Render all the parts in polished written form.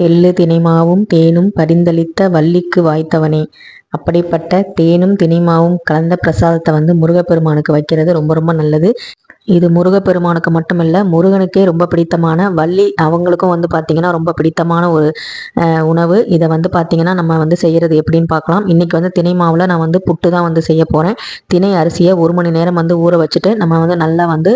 தெள்ளு தினைமாவும் தேனும் பரிந்தளித்த வள்ளிக்கு வாய்த்தவனே. அப்படிப்பட்ட தேனும் தினைமாவும் கலந்த பிரசாதத்தை முருகப்பெருமானுக்கு வைக்கிறது ரொம்ப ரொம்ப நல்லது. இது முருகப்பெருமானுக்கு மட்டுமில்ல, முருகனுக்கே ரொம்ப பிடித்தமான வள்ளி அவங்களுக்கும் பார்த்தீங்கன்னா ரொம்ப பிடித்தமான ஒரு உணவு. இதை பார்த்தீங்கன்னா நம்ம செய்கிறது எப்படின்னு பார்க்கலாம். இன்றைக்கி தினை மாவில் நான் புட்டு தான் செய்ய போகிறேன். தினை அரிசியை 1 மணி நேரம் ஊற வச்சுட்டு நம்ம நல்லா அந்த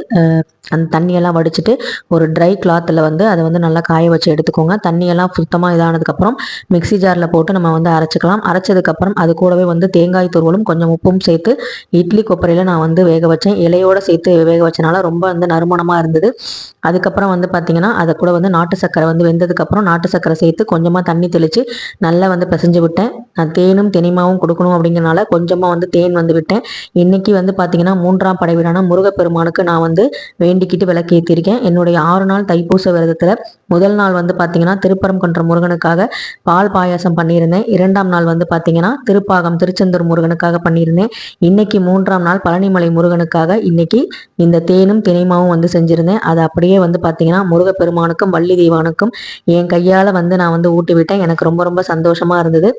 தண்ணியெல்லாம் வடிச்சிட்டு ஒரு ட்ரை கிளாத்தில் அதை நல்லா காய வச்சு எடுத்துக்கோங்க. தண்ணியெல்லாம் சுத்தமாக இதானதுக்கப்புறம் மிக்சி ஜாரில் போட்டு நம்ம அரைச்சிக்கலாம். அரைச்சதுக்கப்புறம் அது கூடவே தேங்காய் துருவலும் கொஞ்சம் உப்பும் சேர்த்து இட்லி கொப்பரையில் நான் வேக வச்சேன். இலையோடு சேர்த்து வேக வச்சனால ரொம்ப நறுமணமாக இருந்தது. அதுக்கப்புறம் பார்த்தீங்கன்னா அதை கூட நாட்டு சர்க்கரை வெந்ததுக்கப்புறம் நாட்டு சர்க்கரை சேர்த்து கொஞ்சமாக தண்ணி தெளித்து நல்லா பிசைஞ்சு விட்டேன். நான் தேனும் தினைமாவும் கொடுக்கணும் அப்படிங்கிறனால கொஞ்சமாக தேன் விட்டேன். இன்னைக்கு பார்த்தீங்கன்னா 3ஆம் படை வீடான முருகப்பெருமானுக்கு நான் வேண்டிக்கிட்டு விளக்கேற்றிருக்கேன். என்னுடைய 6 நாள் தைப்பூச விரதத்தில் முதல் நாள் பார்த்தீங்கன்னா திருப்பரங்குன்ற முருகனுக்காக பால் பாயாசம் பண்ணியிருந்தேன். 2ஆம் நாள் பார்த்தீங்கன்னா திருப்பாகம் திருச்செந்தூர் முருகனுக்காக பண்ணியிருந்தேன். இன்னைக்கு 3ஆம் நாள் பழனிமலை முருகனுக்காக இன்னைக்கு இந்த தேனும் தினைமாவும் செஞ்சிருந்தேன். அதை அப்படியே பார்த்தீங்கன்னா முருகப்பெருமானுக்கும் வள்ளி தெய்வானுக்கும் என் கையால் நான் ஊட்டி விட்டேன். எனக்கு ரொம்ப ரொம்ப சந்தோஷமா இருந்தது.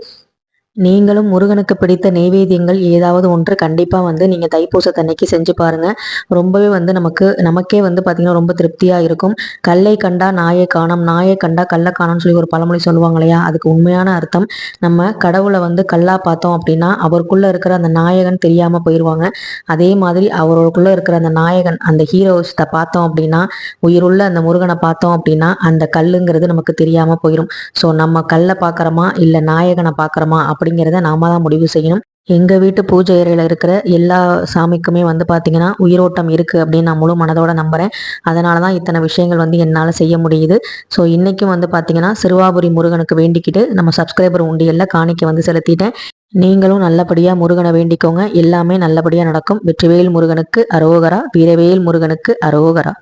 நீங்களும் முருகனுக்கு பிடித்த நெய்வேத்தியங்கள் ஏதாவது ஒன்று கண்டிப்பாக நீங்கள் தைப்பூசத்தன்னைக்கு செஞ்சு பாருங்கள். ரொம்பவே நமக்கே பார்த்தீங்கன்னா ரொம்ப திருப்தியாக இருக்கும். கல்லை கண்டா நாயை காணோம், நாயை கண்டா கல்லை காணோம்னு சொல்லி ஒரு பழமொழி சொல்லுவாங்க இல்லையா? அதுக்கு உண்மையான அர்த்தம், நம்ம கடவுளை கல்லா பார்த்தோம் அப்படின்னா அவருக்குள்ளே இருக்கிற அந்த நாயகன் தெரியாமல் போயிடுவாங்க. அதே மாதிரி அவருக்குள்ளே இருக்கிற அந்த நாயகன், அந்த ஹீரோஸை பார்த்தோம் அப்படின்னா, உயிருள்ள அந்த முருகனை பார்த்தோம் அப்படின்னா அந்த கல்லுங்கிறது நமக்கு தெரியாமல் போயிடும். ஸோ நம்ம கல்லை பார்க்குறோமா இல்லை நாயகனை பார்க்குறோமா அப்படிங்கிறத நாம தான் முடிவு செய்யணும். எங்கள் வீட்டு பூஜை அறையில் இருக்கிற எல்லா சாமிக்குமே பார்த்தீங்கன்னா உயிரோட்டம் இருக்குது அப்படின்னு நான் முழு மனதோட நம்புகிறேன். அதனால தான் இத்தனை விஷயங்கள் என்னால் செய்ய முடியுது. ஸோ இன்றைக்கும் பார்த்தீங்கன்னா சிறுவாபுரி முருகனுக்கு வேண்டிக்கிட்டு நம்ம சப்ஸ்கிரைபர் உண்டியலில் காணிக்க செலுத்திட்டேன். நீங்களும் நல்லபடியாக முருகனை வேண்டிக்கோங்க. எல்லாமே நல்லபடியாக நடக்கும். வெற்றிவேல் முருகனுக்கு அரோகரா, வீரவேல் முருகனுக்கு அரோகரா.